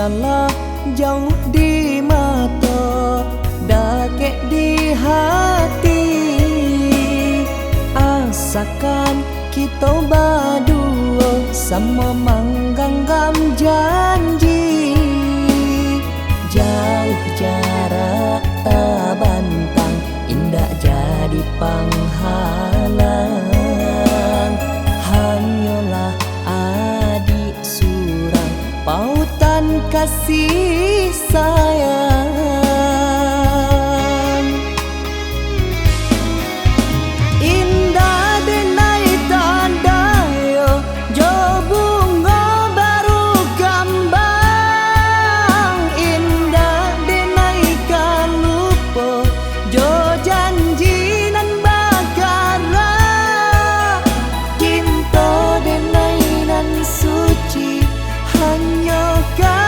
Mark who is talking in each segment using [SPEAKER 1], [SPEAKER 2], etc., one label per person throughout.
[SPEAKER 1] Biarlah jauh di mata, dakek di hati, asakan kita berdua sama menggenggam janji. Jauh jarak tak bantang, indah jadi penghalang. Hanyalah adik surang, pautan kasih sayang. Indah denai tanda yo, jo bunga baru kembang. Indah denai kalupo, jo janji nan bakara. Cinta denai nan suci, hanya ka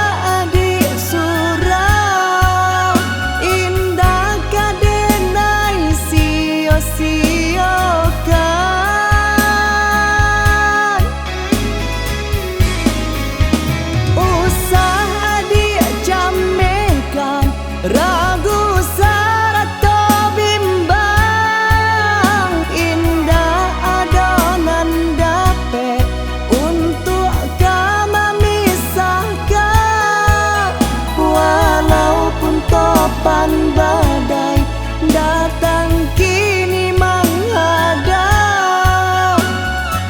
[SPEAKER 1] adik surau. Indah ka denai sia-siakan. Usah adik jamekan, ragu sarata bimbang. Indah adonan dapet untuk kami misahkan. Walaupun topan badai datang kini menghadap,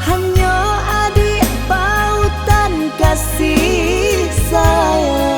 [SPEAKER 1] hanya adik pautan kasih sayang.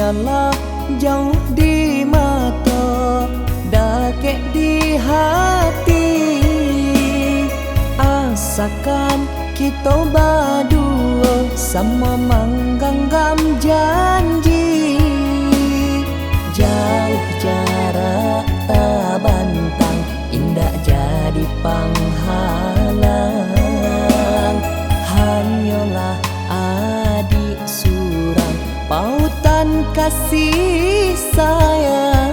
[SPEAKER 1] Biarlah jauh di mata, dakek di hati, asakan kita berdua sama menggenggam janji. Jauh jarak tak bantang, indah jadi penghalang. Hanyalah adik surang, pautan kasih sayang.